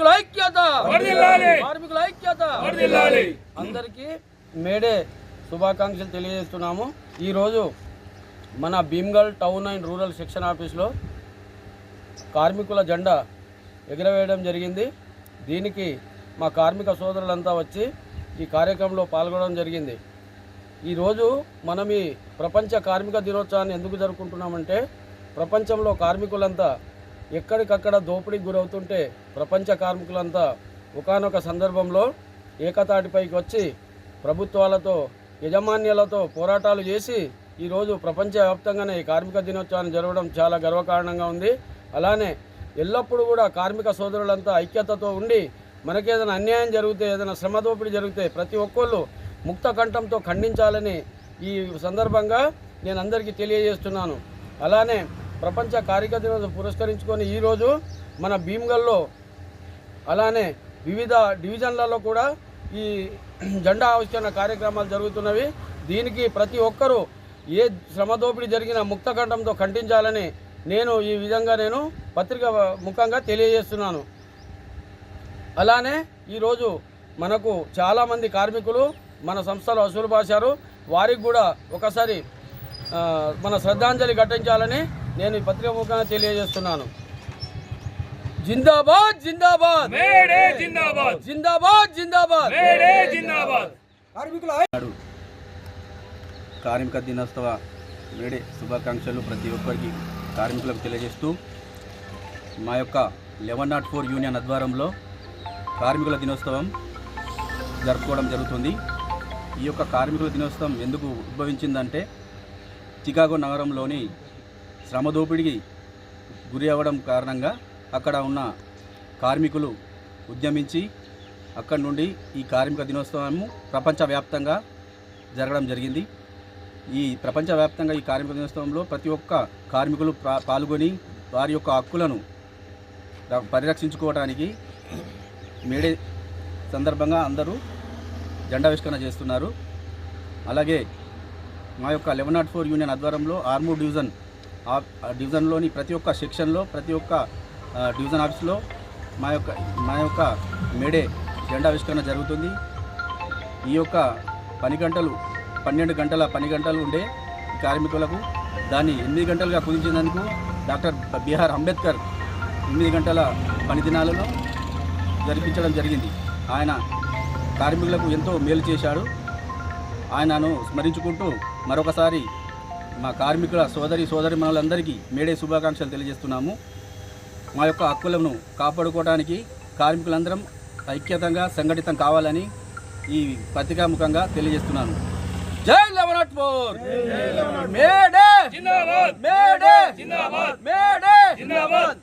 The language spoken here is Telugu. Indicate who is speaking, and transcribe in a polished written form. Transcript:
Speaker 1: కార్మికుల ఐక్యత, కార్మికుల ఐక్యత. అందరికీ మేడే శుభాకాంక్షలు తెలియజేస్తున్నాము. ఈరోజు మన Bhimgal town and rural section ఆఫీస్లో కార్మికుల జెండా ఎగరవేయడం జరిగింది. దీనికి మా కార్మిక సోదరులంతా వచ్చి ఈ కార్యక్రమంలో పాల్గొనడం జరిగింది. ఈరోజు మనం ఈ ప్రపంచ కార్మిక దినోత్సవాన్ని ఎందుకు జరుపుకుంటున్నామంటే, ప్రపంచంలో కార్మికులంతా ఎక్కడికక్కడ దోపిడీకి గురవుతుంటే ప్రపంచ కార్మికులంతా ఒకానొక సందర్భంలో ఏకతాటిపైకి వచ్చి ప్రభుత్వాలతో యజమాన్యాలతో పోరాటాలు చేసి ఈరోజు ప్రపంచవ్యాప్తంగానే ఈ కార్మిక దినోత్సవాన్ని జరగడం చాలా గర్వకారణంగా ఉంది. అలానే ఎల్లప్పుడూ కూడా కార్మిక సోదరులంతా ఐక్యతతో ఉండి మనకేదైనా అన్యాయం జరిగితే, ఏదైనా శ్రమ దోపిడీ జరిగితే ప్రతి ఒక్కళ్ళు ముక్త కంఠంతో ఖండించాలని ఈ సందర్భంగా నేను అందరికీ తెలియజేస్తున్నాను. అలానే ప్రపంచ కార్మిక దినోత్సవం పురస్కరించుకొని ఈరోజు మన భీమ్గల్లో అలానే వివిధ డివిజన్లలో కూడా ఈ జెండా ఆవిష్కరణ కార్యక్రమాలు జరుగుతున్నవి. దీనికి ప్రతి ఒక్కరూ ఏ శ్రమ దోపిడీ జరిగినా ముక్త కంఠంతో ఖండించాలని నేను ఈ విధంగా పత్రిక ముఖంగా తెలియజేస్తున్నాను. అలానే ఈరోజు మనకు చాలామంది కార్మికులు మన సంస్థలో వసూలు బాశారు. వారికి కూడా ఒకసారి మన శ్రద్ధాంజలి ఘటించాలని నేను ఈ పత్రిక ముఖంగా తెలియజేస్తున్నాను. జిందాబాద్ జిందాబాద్ జిందాబాద్ జిందాబాద్ జిందాబాద్ జిందాబాద్.
Speaker 2: కార్మిక దినోత్సవ మేడే శుభాకాంక్షలు ప్రతి ఒక్కరికి కార్మికులకు తెలియజేస్తూ, మా యొక్క 1104 యూనియన్ ఆధ్వర్యంలో కార్మికుల దినోత్సవం జరుపుకోవడం జరుగుతుంది. ఈ యొక్క కార్మికుల దినోత్సవం ఎందుకు ఉద్భవించిందంటే, చికాగో నగరంలోని శ్రమ దోపిడీకి గురి అవ్వడం కారణంగా అక్కడ ఉన్న కార్మికులు ఉద్యమించి అక్కడి నుండి ఈ కార్మిక దినోత్సవము ప్రపంచవ్యాప్తంగా జరగడం జరిగింది. ఈ ప్రపంచవ్యాప్తంగా ఈ కార్మిక దినోత్సవంలో ప్రతి ఒక్క కార్మికులు పాల్గొని వారి యొక్క హక్కులను పరిరక్షించుకోవడానికి మేడే సందర్భంగా అందరూ జెండావిష్కరణ చేస్తున్నారు. అలాగే మా యొక్క 1104 యూనియన్ ఆధ్వర్యంలో ఆర్మూర్ డివిజన్లోని ప్రతి ఒక్క సెక్షన్లో ప్రతి ఒక్క డివిజన్ ఆఫీస్లో మా యొక్క మేడే జెండావిష్కరణ జరుగుతుంది. ఈ యొక్క 12 గంటల పని గంటలు ఉండే కార్మికులకు దాన్ని 8 గంటలుగా కుదించినందుకు డాక్టర్ బిఆర్ అంబేద్కర్ 8 గంటల పని దినాలను జరిపించడం జరిగింది. ఆయన కార్మికులకు ఎంతో మేలు చేశాడు. ఆయనను స్మరించుకుంటూ మరొకసారి మా కార్మికుల సోదరిమణులందరికీ మేడే శుభాకాంక్షలు తెలియజేస్తున్నాము. మా యొక్క హక్కులను కాపాడుకోవడానికి కార్మికులందరం ఐక్యతంగా సంఘటితం కావాలని ఈ పత్రికాముఖంగా తెలియజేస్తున్నాను.
Speaker 1: జై 1104 మేడే జిందాబాద్ మేడే జిందాబాద్ మేడే జిందాబాద్.